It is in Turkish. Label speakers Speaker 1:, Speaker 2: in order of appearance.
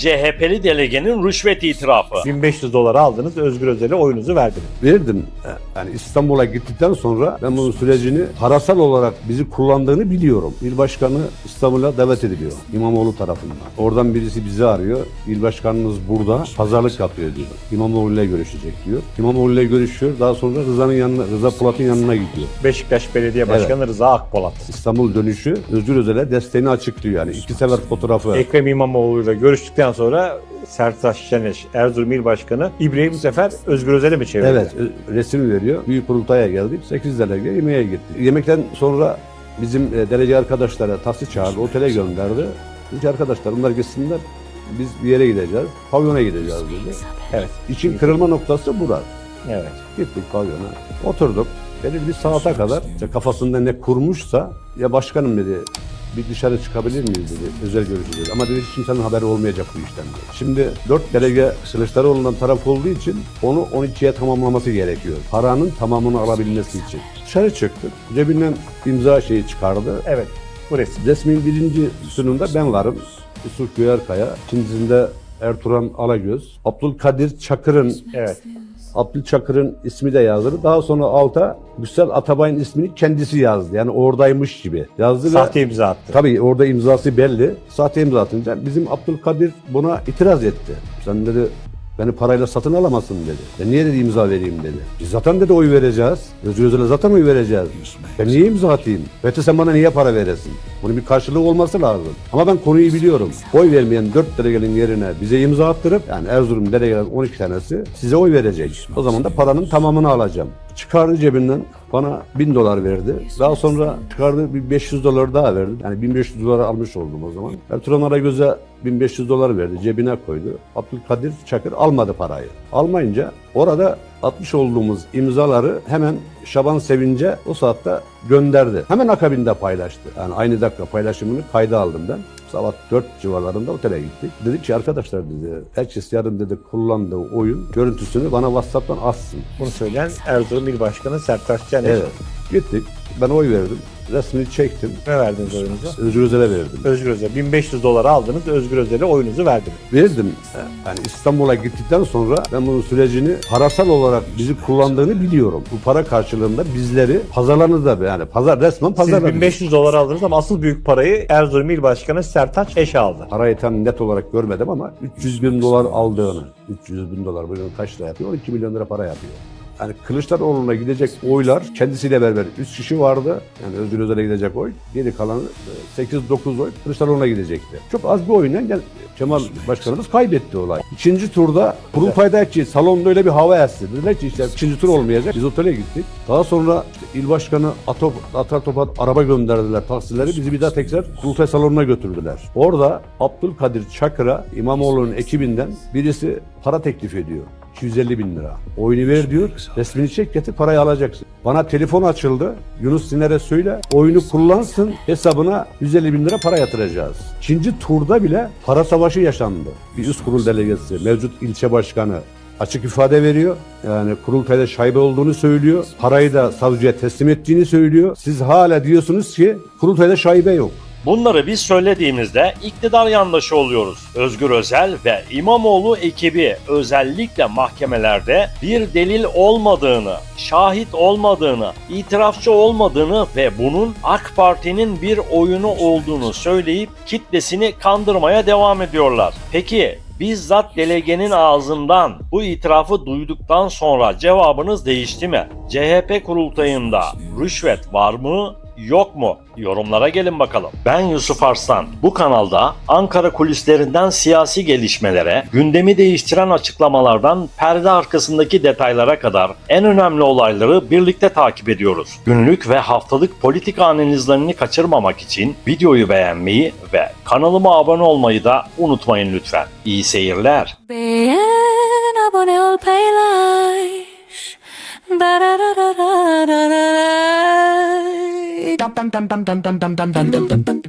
Speaker 1: CHP'li delegenin rüşvet itirafı.
Speaker 2: 1500 dolar aldınız, Özgür Özel'e oyunuzu verdiniz.
Speaker 3: Verdim. Yani İstanbul'a gittikten sonra ben bunun sürecini parasal olarak bizi kullandığını biliyorum. İl başkanı İstanbul'a davet ediliyor İmamoğlu tarafından. Oradan birisi bizi arıyor. İl başkanımız burada pazarlık yapıyor diyor. İmamoğlu ile görüşecek diyor. İmamoğlu ile görüşüyor. Daha sonra Rıza Polat'ın yanına gidiyor.
Speaker 2: Beşiktaş Belediye Başkanı Rıza Akpolat.
Speaker 3: İstanbul dönüşü Özgür Özel'e desteğini açıklıyor. Yani iki sefer fotoğrafı.
Speaker 2: Ekrem İmamoğlu'yla görüştükten sonra Sertaç Şener, Erzurum İl Başkanı İbrahim bu sefer Özgür Özel'e mi çevirdi?
Speaker 3: Evet, resim veriyor. Büyük kurultaya geldik. 8 delege yemeğe gitti. Yemekten sonra bizim derece arkadaşlara taksi çağırdı, otele gönderdi. Dedi arkadaşlar bunlar gitsinler, biz bir yere gideceğiz, pavyona gideceğiz dedi.
Speaker 2: Evet.
Speaker 3: İçin kırılma noktası burası.
Speaker 2: Evet.
Speaker 3: Gittik pavyona, oturduk. Belirli bir saate kadar işte kafasında ne kurmuşsa, ya başkanım dedi, bir dışarı çıkabilir miyiz dedi, özel görüşeceğiz. Ama dedi hiç kimsenin haberi olmayacak bu işten dedi. Şimdi 4 delege Kılıçdaroğlu'ndan taraf olduğu için onu 12'ye tamamlaması gerekiyor. Paranın tamamını alabilmesi için. Dışarı çıktık, cebinden imza şeyi çıkardı.
Speaker 2: Evet. Bu resim.
Speaker 3: Resmin birinci sunumda ben varım. Yusuf Güyerkaya, ikincisinde Ertuğrul Alagöz, Abdülkadir Çakır'ın
Speaker 2: Evet.
Speaker 3: Abdülçakır'ın ismi de yazılır. Daha sonra alta Gürsel Atabay'ın ismini kendisi yazdı. Yani oradaymış gibi yazdı.
Speaker 2: Sahte imza attı.
Speaker 3: Tabii orada imzası belli. Sahte imza atınca bizim Abdülkadir buna itiraz etti. Sen dedi beni parayla satın alamazsın dedi. Niye dedi imza vereyim dedi. Biz zaten dedi oy vereceğiz. Özgür Özel'e zaten oy vereceğiz. Ben niye imza atayım? Peki sen bana niye para veresin? Bunun bir karşılığı olması lazım. Ama ben konuyu biliyorum. Oy vermeyen 4 delegenin yerine bize imza attırıp yani Erzurum delegeler 12 tanesi size oy verecek. O zaman da paranın tamamını alacağım. Çıkardı cebinden bana 1000 dolar verdi. Daha sonra çıkardı bir 500 dolar daha verdi. Yani 1500 dolar almış oldum o zaman. Ertuğrul Aragöz'e 1500 dolar verdi. Cebine koydu. Abdülkadir Çakır almadı parayı. Almayınca orada atmış olduğumuz imzaları hemen Şaban Sevinç'e o saatte gönderdi. Hemen akabinde paylaştı. Yani aynı dakika paylaşımını kayda aldım ben. Sabah 4 civarlarında otele gittik. Dedik ki arkadaşlar dedi, herkes yarın dedi kullandığı oyun görüntüsünü bana WhatsApp'tan atsın.
Speaker 2: Bunu söyleyen Erzurum İl Başkanı Sertaç Şener.
Speaker 3: Evet. Gittik. Ben oy verdim. Resmini çektim.
Speaker 2: Ne verdiniz oyunuzu?
Speaker 3: Özgür Özel'e verdim.
Speaker 2: Özgür Özel. 1500 dolar aldınız, Özgür Özel'e oyunuzu verdiniz.
Speaker 3: Verdim. Yani İstanbul'a gittikten sonra ben bunun sürecini parasal olarak bizi kullandığını biliyorum. Bu para karşılığında bizleri pazarlarını da yani resmen
Speaker 2: Siz
Speaker 3: pazarladı.
Speaker 2: 1500 dolar aldınız ama asıl büyük parayı Erzurum İl Başkanı Sertaç Eş aldı.
Speaker 3: Parayı tam net olarak görmedim ama 300 bin dolar aldığını. 300 bin dolar bugün kaç lira yapıyor? 12 milyon lira para yapıyor. Yani Kılıçdaroğlu'na gidecek oylar kendisiyle beraber 3 kişi vardı. Yani Özgür Özel'e gidecek oy. Geri kalan 8-9 oy Kılıçdaroğlu'na gidecekti. Çok az bir oyundan Kemal Başkanımız kaybetti olay. İkinci turda kurultaydaki salonda öyle bir hava esti. Dediler ki işte ikinci tur olmayacak. Biz otele gittik. Daha sonra işte il başkanı atar topar araba gönderdiler taksileri. Bizi bir daha tekrar kurultay salonuna götürdüler. Orada Abdülkadir Çakır'a İmamoğlu'nun ekibinden birisi para teklif ediyor. 250 bin lira. Oyunu ver diyor. Resmini çek getir parayı alacaksın. Bana telefon açıldı. Yunus Siner'e söyle. Oyunu kullansın. Hesabına 150 bin lira para yatıracağız. İkinci turda bile para savaşı yaşandı. Bir üst kurul delegesi, mevcut ilçe başkanı açık ifade veriyor. Yani kurultayda şaibe olduğunu söylüyor. Parayı da savcıya teslim ettiğini söylüyor. Siz hala diyorsunuz ki kurultayda şaibe yok.
Speaker 1: Bunları biz söylediğimizde iktidar yandaşı oluyoruz. Özgür Özel ve İmamoğlu ekibi özellikle mahkemelerde bir delil olmadığını, şahit olmadığını, itirafçı olmadığını ve bunun AK Parti'nin bir oyunu olduğunu söyleyip kitlesini kandırmaya devam ediyorlar. Peki bizzat delegenin ağzından bu itirafı duyduktan sonra cevabınız değişti mi? CHP kurultayında rüşvet var mı? Yok mu? Yorumlara gelin bakalım. Ben Yusuf Arslan. Bu kanalda Ankara kulislerinden siyasi gelişmelere, gündemi değiştiren açıklamalardan perde arkasındaki detaylara kadar en önemli olayları birlikte takip ediyoruz. Günlük ve haftalık politika analizlerini kaçırmamak için videoyu beğenmeyi ve kanalıma abone olmayı da unutmayın lütfen. İyi seyirler.
Speaker 4: Beğen, abone ol, paylaş. Da da da da da da da. Dum dum dum dum dum dum dum dum dum dum dum.